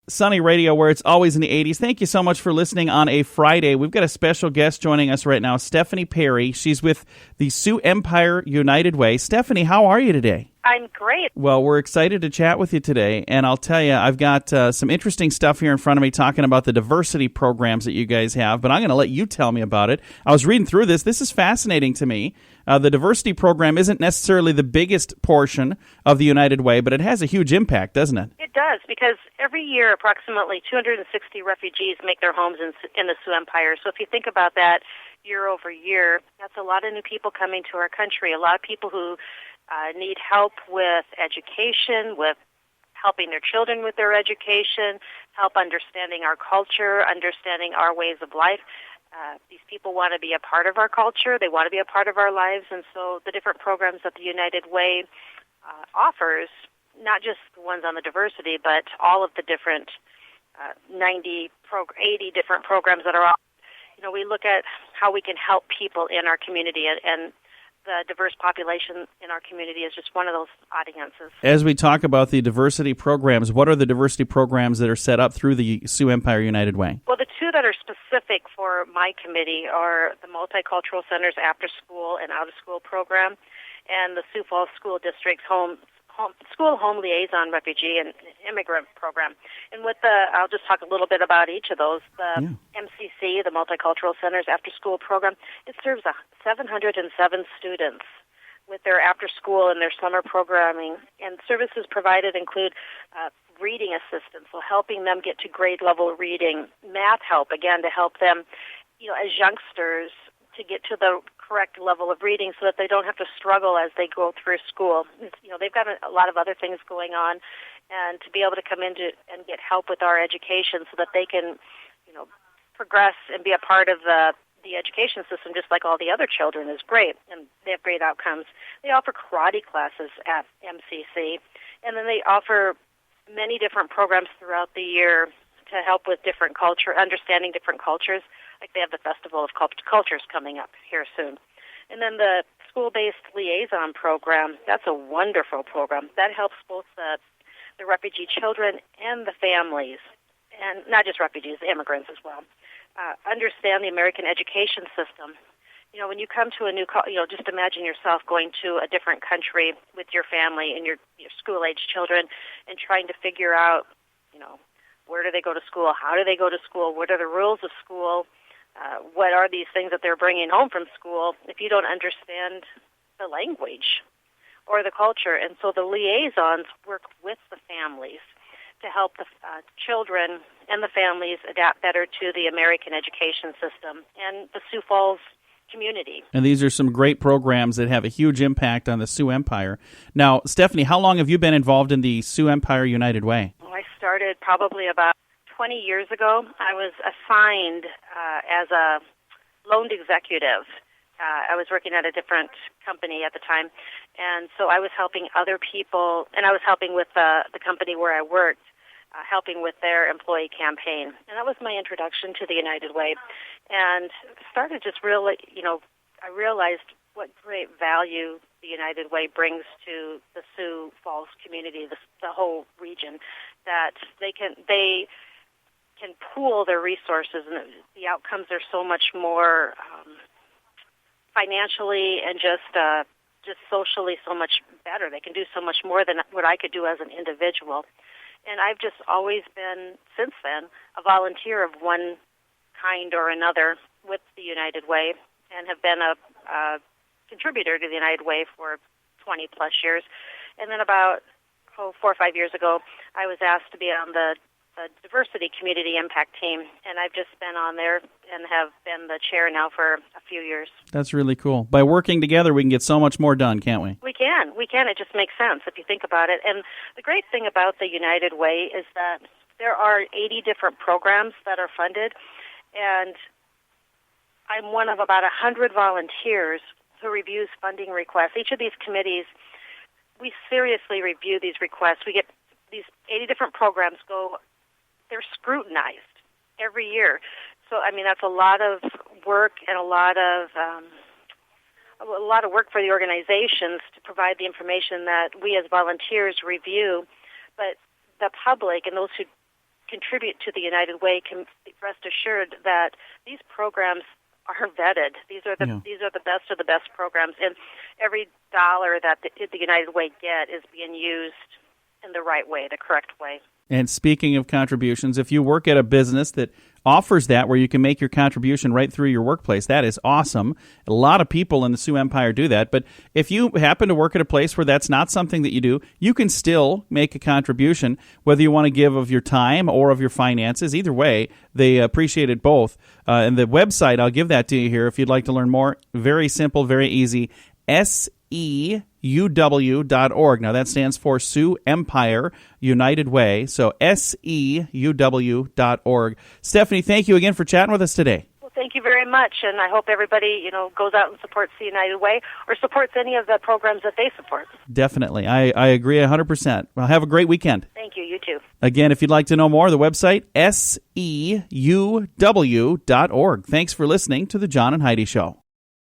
Sunny Radio, where it's always in the 80s. Thank you so much for listening on a Friday. We've got a special guest joining us right now, StephaniePerry. She's with the Sioux Empire United Way. Stephanie, how are you today? I'm great. Well, we're excited to chat with you today, and I'll tell you, I've got some interesting stuff here in front of me talking about the diversity programs that you guys have, but I'm going to let you tell me about it. I was reading through this. This is fascinating to me. The diversity program isn't necessarily the biggest portion of the United Way, but it has a huge impact, doesn't it? It does, because every year approximately 260 refugees make their homes in the Sioux Empire. So if you think about that year over year, that's a lot of new people coming to our country, a lot of people who need help with education, with helping their children with their education, help understanding our culture, understanding our ways of life. These people want to be a part of our culture. They want to be a part of our lives. And so the different programs that the United Way offers, not just the ones on the diversity, but all of the different 80 different programs that are on. We look at how we can help people in our community, and the diverse population in our community is just one of those audiences. As we talk about the diversity programs, what are the diversity programs that are set up through the Sioux Empire United Way? Well, the two that are specific for my committee are the MultiCultural Centers after-school and out-of-school program and the Sioux Falls School District's School Home Liaison Refugee and Immigrant Program. And I'll just talk a little bit about each of those. The MCC, the Multicultural Centers After School Program, it serves 707 students with their after-school and their summer programming. And services provided include reading assistance, so helping them get to grade-level reading, math help, again, to help them, as youngsters, to get to the correct level of reading so that they don't have to struggle as they go through school. They've got a lot of other things going on, and to be able to come in and get help with our education so that they can, progress and be a part of the education system just like all the other children is great, and they have great outcomes. They offer karate classes at MCC, and then they offer many different programs throughout the year to help with different understanding different cultures. Like they have the Festival of Cultures coming up here soon. And then the school-based liaison program, that's a wonderful program. That helps both the refugee children and the families, and not just refugees, immigrants as well, understand the American education system. When you come to a new, just imagine yourself going to a different country with your family and your school-age children and trying to figure out, where do they go to school? How do they go to school? What are the rules of school? What are these things that they're bringing home from school if you don't understand the language or the culture? And so the liaisons work with the families to help the children and the families adapt better to the American education system and the Sioux Falls community. And these are some great programs that have a huge impact on the Sioux Empire. Now, Stephanie, how long have you been involved in the Sioux Empire United Way? Well, I started probably about 20 years ago. I was assigned as a loaned executive. I was working at a different company at the time, and so I was helping other people, and I was helping with the company where I worked, helping with their employee campaign. And that was my introduction to the United Way. And started just really, I realized what great value the United Way brings to the Sioux Falls community, the whole region, that they can pool their resources, and the outcomes are so much more financially and just socially so much better. They can do so much more than what I could do as an individual. And I've just always been, since then, a volunteer of one kind or another with the United Way, and have been a contributor to the United Way for 20-plus years. And then about 4 or 5 years ago, I was asked to be on the Diversity Community Impact Team, and I've just been on there and have been the chair now for a few years. That's really cool. By working together, we can get so much more done, can't we? We can. It just makes sense if you think about it. And the great thing about the United Way is that there are 80 different programs that are funded, and I'm one of about 100 volunteers who reviews funding requests. Each of these committees, we seriously review these requests. We get these 80 different programs they're scrutinized every year. So, that's a lot of work and a lot of work for the organizations to provide the information that we as volunteers review. But the public and those who contribute to the United Way can rest assured that these programs are vetted. These are the best of the best programs, and every dollar that the United Way get is being used in the right way, the correct way. And speaking of contributions, if you work at a business that offers that, where you can make your contribution right through your workplace, that is awesome. A lot of people in the Sioux Empire do that. But if you happen to work at a place where that's not something that you do, you can still make a contribution, whether you want to give of your time or of your finances. Either way, they appreciate it both. And the website, I'll give that to you here if you'd like to learn more. Very simple, very easy. SEUW.org. Now, that stands for Sioux Empire United Way. So, SEUW.org. Stephanie, thank you again for chatting with us today. Well, thank you very much, and I hope everybody, goes out and supports the United Way or supports any of the programs that they support. Definitely. I agree 100%. Well, have a great weekend. Thank you. You too. Again, if you'd like to know more, the website, SEUW.org. Thanks for listening to The John and Heidi Show.